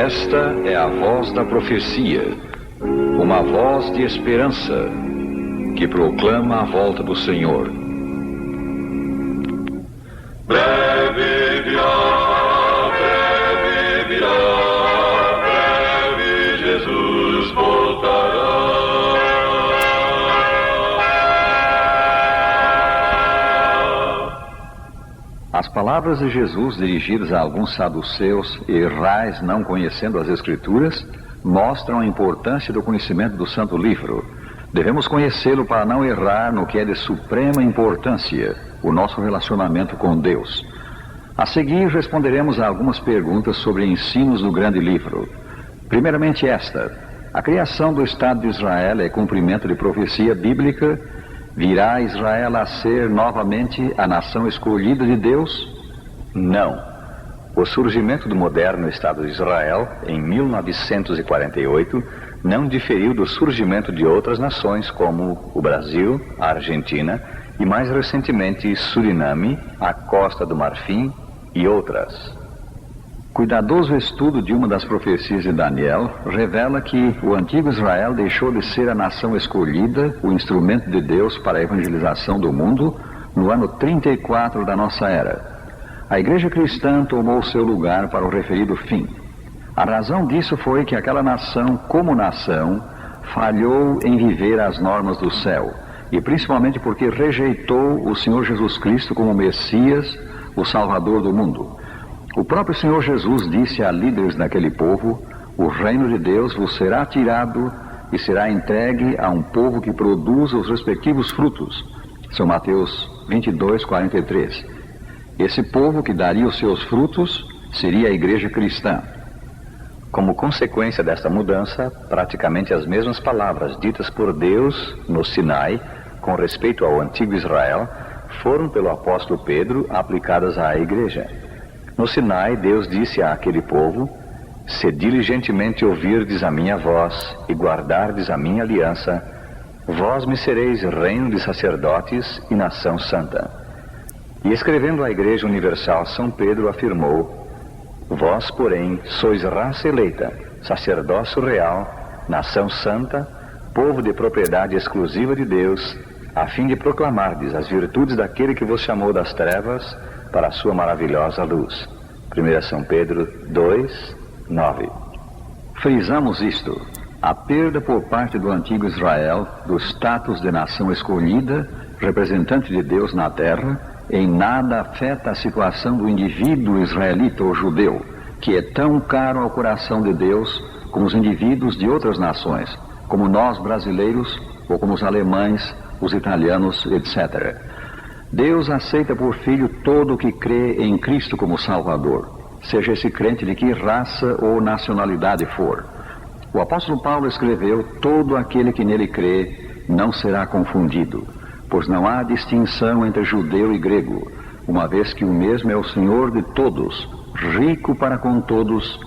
Esta é a voz da profecia, uma voz de esperança, que proclama a volta do Senhor. Breve virá, breve Jesus voltará. As palavras de Jesus dirigidas a alguns saduceus e errais não conhecendo as Escrituras mostram a importância do conhecimento do Santo Livro. Devemos conhecê-lo para não errar no que é de suprema importância, o nosso relacionamento com Deus. A seguir, responderemos a algumas perguntas sobre ensinos do grande livro. Primeiramente esta: a criação do Estado de Israel é cumprimento de profecia bíblica? Virá Israel a ser novamente a nação escolhida de Deus? Não. O surgimento do moderno Estado de Israel, em 1948, não diferiu do surgimento de outras nações como o Brasil, a Argentina e mais recentemente Suriname, a Costa do Marfim e outras. Cuidadoso estudo de uma das profecias de Daniel revela que o antigo Israel deixou de ser a nação escolhida, o instrumento de Deus para a evangelização do mundo, no ano 34 da nossa era. A igreja cristã tomou seu lugar para o referido fim. A razão disso foi que aquela nação, como nação, falhou em viver as normas do céu, e principalmente porque rejeitou o Senhor Jesus Cristo como Messias, o Salvador do mundo. O próprio Senhor Jesus disse a líderes daquele povo: o reino de Deus vos será tirado e será entregue a um povo que produz os respectivos frutos. São Mateus 22, 43. Esse povo que daria os seus frutos seria a igreja cristã. Como consequência desta mudança, praticamente as mesmas palavras ditas por Deus no Sinai com respeito ao antigo Israel foram pelo apóstolo Pedro aplicadas à igreja. No Sinai, Deus disse àquele povo: se diligentemente ouvirdes a minha voz e guardardes a minha aliança, vós me sereis reino de sacerdotes e nação santa. E escrevendo à Igreja Universal, São Pedro afirmou: vós, porém, sois raça eleita, sacerdócio real, nação santa, povo de propriedade exclusiva de Deus, a fim de proclamardes as virtudes daquele que vos chamou das trevas para a sua maravilhosa luz. 1 São Pedro 2, 9. Frisamos isto: a perda por parte do antigo Israel do status de nação escolhida, representante de Deus na terra, em nada afeta a situação do indivíduo israelita ou judeu, que é tão caro ao coração de Deus como os indivíduos de outras nações, como nós brasileiros ou como os alemães, os italianos, etc. Deus aceita por filho todo o que crê em Cristo como Salvador, seja esse crente de que raça ou nacionalidade for. O apóstolo Paulo escreveu: todo aquele que nele crê não será confundido, pois não há distinção entre judeu e grego, uma vez que o mesmo é o Senhor de todos, rico para com todos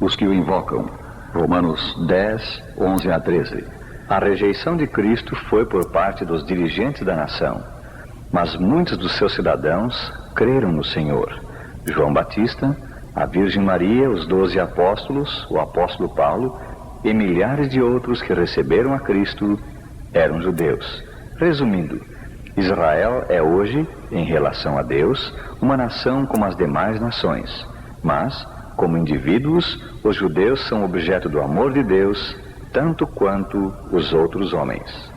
os que o invocam. Romanos 10, 11 a 13. A rejeição de Cristo foi por parte dos dirigentes da nação, mas muitos dos seus cidadãos creram no Senhor. João Batista, a Virgem Maria, os 12 apóstolos, o apóstolo Paulo e milhares de outros que receberam a Cristo eram judeus. Resumindo, Israel é hoje, em relação a Deus, uma nação como as demais nações. Mas, como indivíduos, os judeus são objeto do amor de Deus, tanto quanto os outros homens.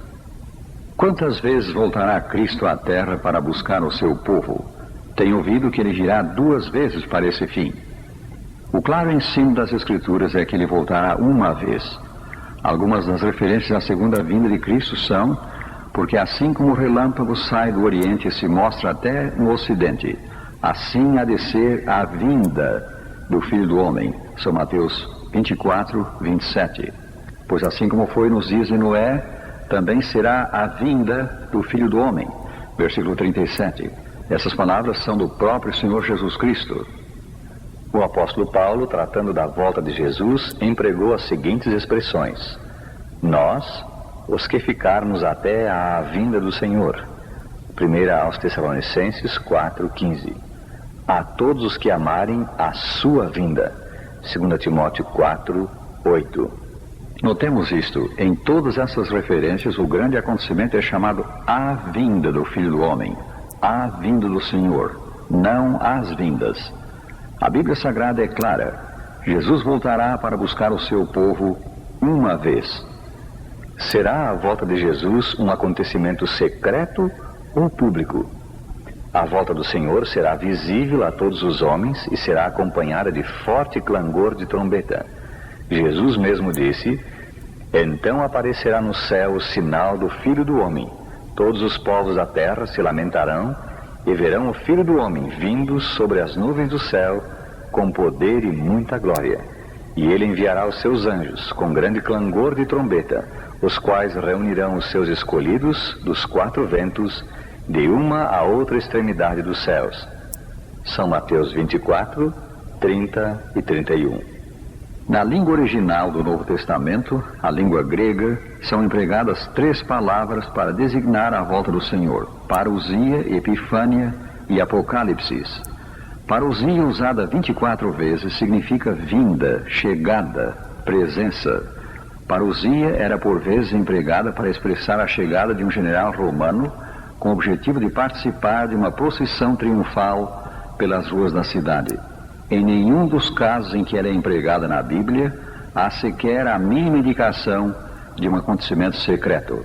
Quantas vezes voltará Cristo à terra para buscar o seu povo? Tenho ouvido que ele virá 2 vezes para esse fim. O claro ensino das Escrituras é que ele voltará uma vez. Algumas das referências à segunda vinda de Cristo são: porque assim como o relâmpago sai do Oriente e se mostra até no Ocidente, assim há de ser a vinda do Filho do Homem. São Mateus 24, 27. Pois assim como foi nos dias de Noé, também será a vinda do Filho do Homem. Versículo 37. Essas palavras são do próprio Senhor Jesus Cristo. O apóstolo Paulo, tratando da volta de Jesus, empregou as seguintes expressões: nós, os que ficarmos até à vinda do Senhor. 1 aos Tessalonicenses 4:15. A todos os que amarem a sua vinda. 2 Timóteo 4, 8. Notemos isto, em todas essas referências, o grande acontecimento é chamado a vinda do Filho do Homem, a vinda do Senhor, não as vindas. A Bíblia Sagrada é clara, Jesus voltará para buscar o seu povo uma vez. Será a volta de Jesus um acontecimento secreto ou público? A volta do Senhor será visível a todos os homens e será acompanhada de forte clangor de trombeta. Jesus mesmo disse: então aparecerá no céu o sinal do Filho do Homem. Todos os povos da terra se lamentarão e verão o Filho do Homem vindo sobre as nuvens do céu com poder e muita glória. E ele enviará os seus anjos com grande clangor de trombeta, os quais reunirão os seus escolhidos dos 4 ventos, de uma a outra extremidade dos céus. São Mateus 24, 30 e 31. Na língua original do Novo Testamento, a língua grega, são empregadas 3 palavras para designar a volta do Senhor: parousia, epifânia e apocalipsis. Parousia, usada 24 vezes, significa vinda, chegada, presença. Parousia era por vezes empregada para expressar a chegada de um general romano com o objetivo de participar de uma procissão triunfal pelas ruas da cidade. Em nenhum dos casos em que ela é empregada na Bíblia, há sequer a mínima indicação de um acontecimento secreto.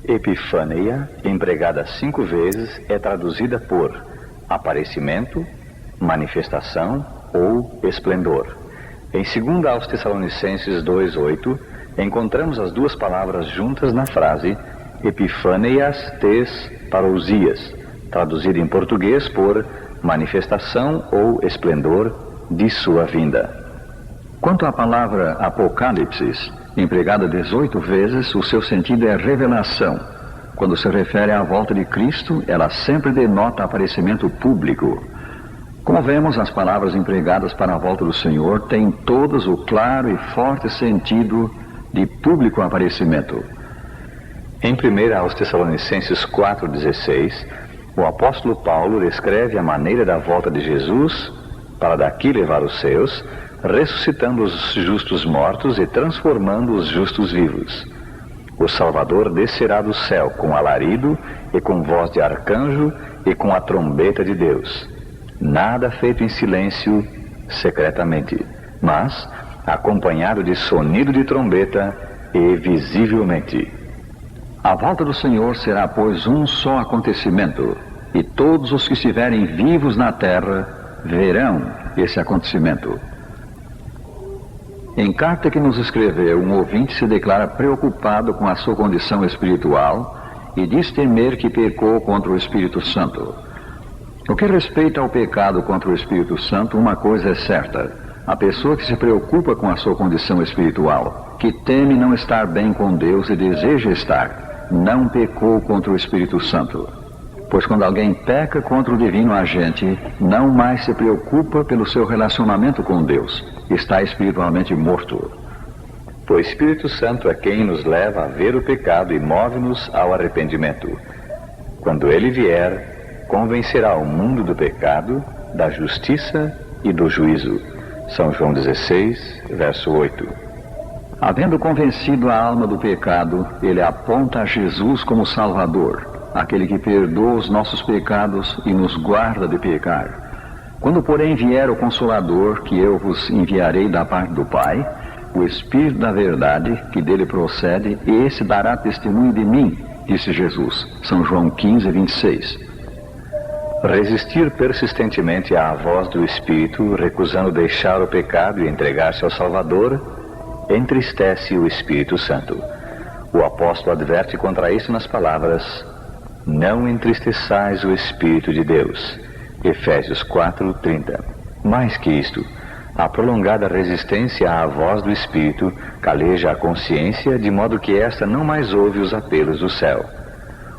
Epifânia, empregada 5 vezes, é traduzida por aparecimento, manifestação ou esplendor. Em 2 aos Tessalonicenses 2:8, encontramos as 2 palavras juntas na frase Epifânias tes parousias, traduzida em português por manifestação ou esplendor de sua vinda. Quanto à palavra apocalipsis, empregada 18 vezes, o seu sentido é revelação. Quando se refere à volta de Cristo, ela sempre denota aparecimento público. Como vemos, as palavras empregadas para a volta do Senhor têm todas o claro e forte sentido de público aparecimento. Em 1 aos Tessalonicenses 4,16, o apóstolo Paulo descreve a maneira da volta de Jesus para daqui levar os seus, ressuscitando os justos mortos e transformando os justos vivos. O Salvador descerá do céu com alarido e com voz de arcanjo e com a trombeta de Deus. Nada feito em silêncio, secretamente, mas acompanhado de sonido de trombeta e visivelmente. A volta do Senhor será, pois, um só acontecimento, e todos os que estiverem vivos na terra verão esse acontecimento. Em carta que nos escreveu, um ouvinte se declara preocupado com a sua condição espiritual e diz temer que pecou contra o Espírito Santo. No que respeita ao pecado contra o Espírito Santo, uma coisa é certa: a pessoa que se preocupa com a sua condição espiritual, que teme não estar bem com Deus e deseja estar, não pecou contra o Espírito Santo. Pois quando alguém peca contra o divino agente, não mais se preocupa pelo seu relacionamento com Deus, está espiritualmente morto. O Espírito Santo é quem nos leva a ver o pecado e move-nos ao arrependimento. Quando ele vier, convencerá o mundo do pecado, da justiça e do juízo. São João 16, verso 8. Havendo convencido a alma do pecado, ele aponta a Jesus como Salvador, aquele que perdoa os nossos pecados e nos guarda de pecar. Quando, porém, vier o Consolador, que eu vos enviarei da parte do Pai, o Espírito da verdade, que dele procede, esse dará testemunho de mim, disse Jesus. São João 15, 26. Resistir persistentemente à voz do Espírito, recusando deixar o pecado e entregar-se ao Salvador, entristece o Espírito Santo. O apóstolo adverte contra isso nas palavras: não entristeçais o Espírito de Deus. Efésios 4:30. Mais que isto, a prolongada resistência à voz do Espírito caleja a consciência, de modo que esta não mais ouve os apelos do céu.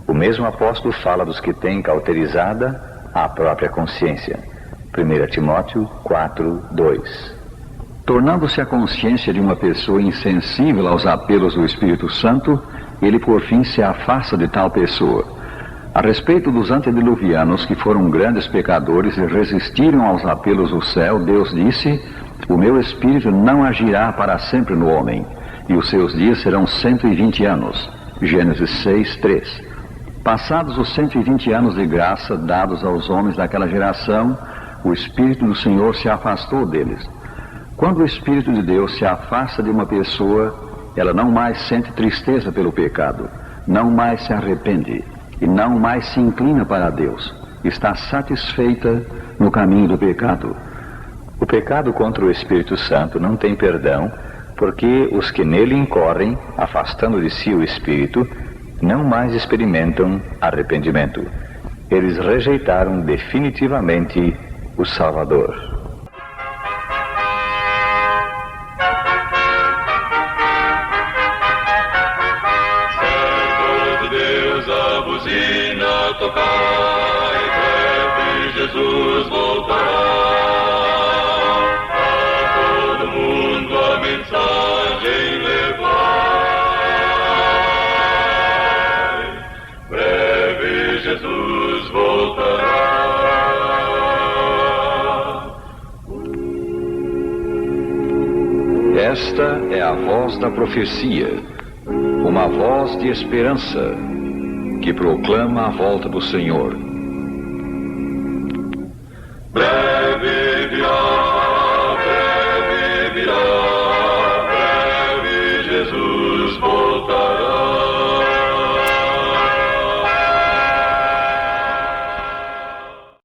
O mesmo apóstolo fala dos que têm cauterizada a própria consciência. 1 Timóteo 4:2. Tornando-se a consciência de uma pessoa insensível aos apelos do Espírito Santo, ele por fim se afasta de tal pessoa. A respeito dos antediluvianos, que foram grandes pecadores e resistiram aos apelos do céu, Deus disse: O meu espírito não agirá para sempre no homem, e os seus dias serão 120 anos. Gênesis 6, 3. Passados os 120 anos de graça dados aos homens daquela geração, o Espírito do Senhor se afastou deles. Quando o Espírito de Deus se afasta de uma pessoa, ela não mais sente tristeza pelo pecado, não mais se arrepende e não mais se inclina para Deus. Está satisfeita no caminho do pecado. O pecado contra o Espírito Santo não tem perdão, porque os que nele incorrem, afastando de si o Espírito, não mais experimentam arrependimento. Eles rejeitaram definitivamente o Salvador. Servos de Deus, a buzina tocai, breve Jesus voltará. A todo mundo a mensagem levai, breve Jesus voltará. Esta é a voz da profecia, uma voz de esperança, que proclama a volta do Senhor. Breve virá, breve Jesus voltará.